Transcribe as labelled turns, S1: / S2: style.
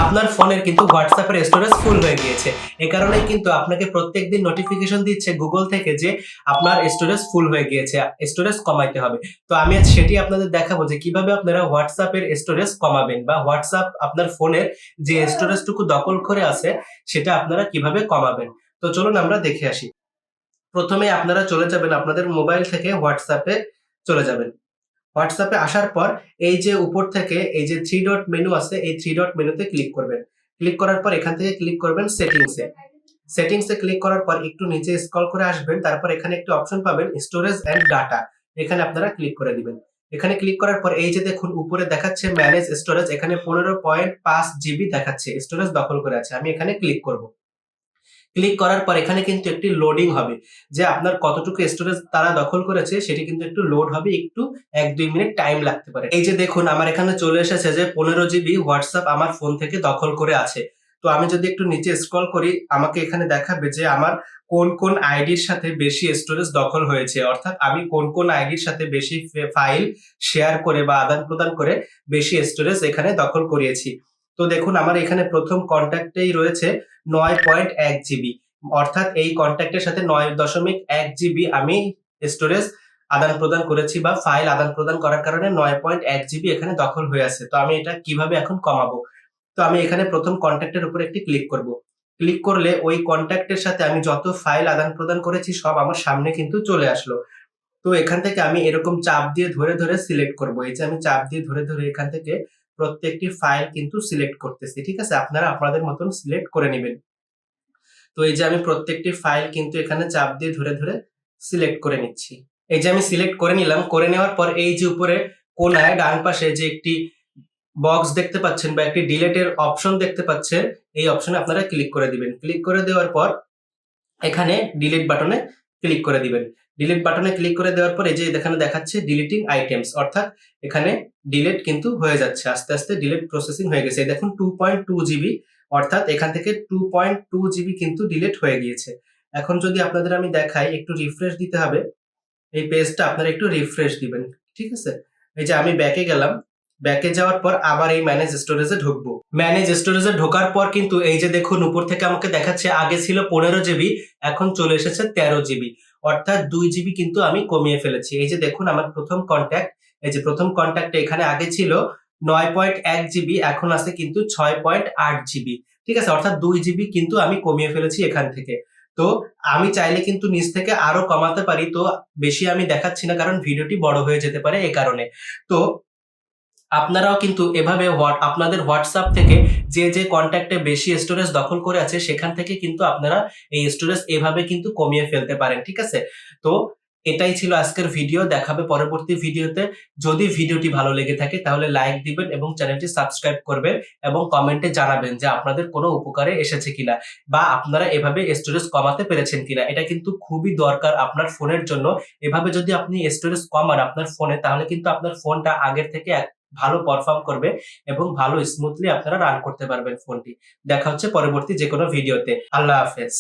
S1: আপনার ফোনের কিন্তু হোয়াটসঅ্যাপের স্টোরেজ ফুল হয়ে গিয়েছে। এ কারণেই কিন্তু আপনাকে প্রত্যেকদিন নোটিফিকেশন দিচ্ছে গুগল থেকে যে আপনার স্টোরেজ ফুল হয়ে গিয়েছে, স্টোরেজ কমাইতে হবে। তো আমি আজ সেটি আপনাদের দেখাবো যে কিভাবে আপনারা হোয়াটসঅ্যাপের স্টোরেজ কমাবেন বা হোয়াটসঅ্যাপ আপনার ফোনের যে স্টোরেজটুকু দখল করে আছে সেটা আপনারা কিভাবে কমাবেন। তো চলুন আমরা দেখে আসি। প্রথমে আপনারা চলে যাবেন আপনাদের মোবাইল থেকে হোয়াটসঅ্যাপে চলে যাবেন। হোয়াটসঅ্যাপে আসার পর এই যে উপর থেকে এই যে 3 ডট মেনু আছে, এই 3 ডট মেনুতে ক্লিক করবেন। ক্লিক করার পর এখান থেকে ক্লিক করবেন সেটিংসে। সেটিংসে ক্লিক করার পর একটু নিচে স্ক্রল করে আসবেন। তারপর এখানে একটি অপশন পাবেন স্টোরেজ অ্যান্ড ডাটা। এখানে আপনারা ক্লিক করে দিবেন। এখানে ক্লিক করার পর এই যে দেখুন উপরে দেখাচ্ছে ম্যানেজ স্টোরেজ, এখানে 15.5 জিবি দেখাচ্ছে স্টোরেজ দখল করে আছে। আমি এখানে ক্লিক করব। ক্লিক করার পর এখানে কিন্তু একটি লোডিং হবে যে আপনার কতটুকু স্টোরেজ তারা দখল করেছে সেটি কিন্তু একটু লোড হবে, একটু 1-2 মিনিট টাইম লাগতে পারে। এই যে দেখুন আমার এখানে চলে এসেছে যে 15 জিবি হোয়াটসঅ্যাপ আমার ফোন থেকে দখল করে আছে। তো আমি যদি একটু নিচে স্ক্রল করি আমাকে এখানে দেখাবে যে আমার কোন কোন আইডির সাথে বেশি স্টোরেজ দখল হয়েছে, অর্থাৎ আমি কোন কোন আইডির সাথে বেশি ফাইল শেয়ার করে বা আদান প্রদান করে বেশি স্টোরেজ এখানে দখল করিয়েছি। তো দেখুন আমার এখানে প্রথম কন্ট্যাক্টেই রয়েছে 9.1 জিবি, অর্থাৎ এই কন্ট্যাক্টের সাথে 9.1 জিবি আমি স্টোরেজ আদান প্রদান করেছি বা ফাইল আদান প্রদান করার কারণে 9.1 জিবি এখানে দখল হয়ে আছে। তো আমি এটা কিভাবে এখন কমাবো? তো আমি এখানে প্রথম কন্ট্যাক্টের উপর একটি ক্লিক করব। ক্লিক করলে ওই কন্ট্যাক্টের সাথে আমি যত ফাইল আদান প্রদান করেছি সব আমার সামনে কিন্তু চলে আসলো। তো এখান থেকে আমি এরকম চাপ দিয়ে ধরে ধরে সিলেক্ট করব। এই যে আমি চাপ দিয়ে ধরে ধরে এখান থেকে প্রত্যেকটি ফাইল কিন্তু সিলেক্ট করতেছি। ঠিক আছে? আপনারা আপনাদের মতন সিলেক্ট করে নিবেন। তো এই যে আমি প্রত্যেকটি ফাইল কিন্তু এখানে চাপ দিয়ে ধরে ধরে সিলেক্ট করে নিচ্ছি। এই যে আমি সিলেক্ট করে নিলাম। করে নেওয়ার পর এই যে উপরে কোণায় ডান পাশে যে একটি বক্স দেখতে পাচ্ছেন বা একটি ডিলিট এর অপশন দেখতে পাচ্ছেন, এই অপশনে আপনারা ক্লিক করে দিবেন। ক্লিক করে দেওয়ার পর এখানে ডিলিট বাটনে ক্লিক করে দিবেন। ডিলিট বাটনে ক্লিক করে দেওয়ার পর এই যে এখানে দেখাচ্ছে ডিলিটিং আইটেমস, অর্থাৎ এখানে ডিলিট কিন্তু হয়ে যাচ্ছে। আস্তে আস্তে ডিলিট প্রসেসিং হয়ে গেছে। এই দেখুন 2.2 জিবি, অর্থাৎ এখান থেকে 2.2 জিবি কিন্তু ডিলিট হয়ে গিয়েছে। এখন যদি আপনাদের আমি দেখাই একটু রিফ্রেশ দিতে হবে। এই পেজটা আপনারা একটু রিফ্রেশ দিবেন। ঠিক আছে? এই যে আমি ব্যাকে গেলাম। ব্যাকে যাওয়ার পর আবার এই ম্যানেজ স্টোরেজে ঢুকবো। ম্যানেজ স্টোরেজে ঢোকার পর কিন্তু এই যে দেখুন উপর থেকে আমাকে দেখাচ্ছে আগে ছিল 15 জিবি, এখন চলে এসেছে 13 জিবি। অর্থাৎ 2 জিবি কিন্তু আমি কমিয়ে ফেলেছি। এই যে দেখুন আমার প্রথম কনট্যাক্ট, এই যে প্রথম কনট্যাক্টে এখানে আগে ছিল 9.1 জিবি, এখন আছে কিন্তু 6.8 জিবি। ঠিক আছে? অর্থাৎ 2 জিবি কিন্তু আমি কমিয়ে ফেলেছি এখান থেকে। তো আমি চাইলে কিন্তু নিচ থেকে আরো কমাতে পারি। তো বেশি আমি দেখাচ্ছি না কারণ ভিডিওটি বড় হয়ে যেতে পারে এ কারণে। তো আপনারাও কিন্তু এভাবে আপনাদের হোয়াটসঅ্যাপ থেকে যে কনট্যাক্টে বেশি স্টোরেজ দখল করে আছে সেখান থেকে কিন্তু আপনারা এই স্টোরেজ এভাবে কিন্তু কমিয়ে ফেলতে পারেন। ঠিক আছে? তো এটাই ছিল আজকের ভিডিও। দেখা হবে পরবর্তী ভিডিওতে। যদি ভিডিওটি ভালো লেগে থাকে তাহলে লাইক দিবেন এবং চ্যানেলটি সাবস্ক্রাইব করবেন এবং কমেন্টে জানাবেন যে আপনাদের কোনো উপকারে এসেছে কিনা বা আপনারা এভাবে স্টোরেজ কমাতে পেরেছেন কিনা। এটা কিন্তু খুবই দরকার আপনার ফোনের জন্য। এভাবে যদি আপনি স্টোরেজ কমান আপনার ফোনে তাহলে কিন্তু আপনার ফোনটা আগের থেকে ভালো পারফর্ম করবে এবং ভালো স্মুথলি আপনারা রান করতে পারবেন ফোনটি। দেখা হচ্ছে পরবর্তী যেকোনো ভিডিওতে। আল্লাহ হাফেজ।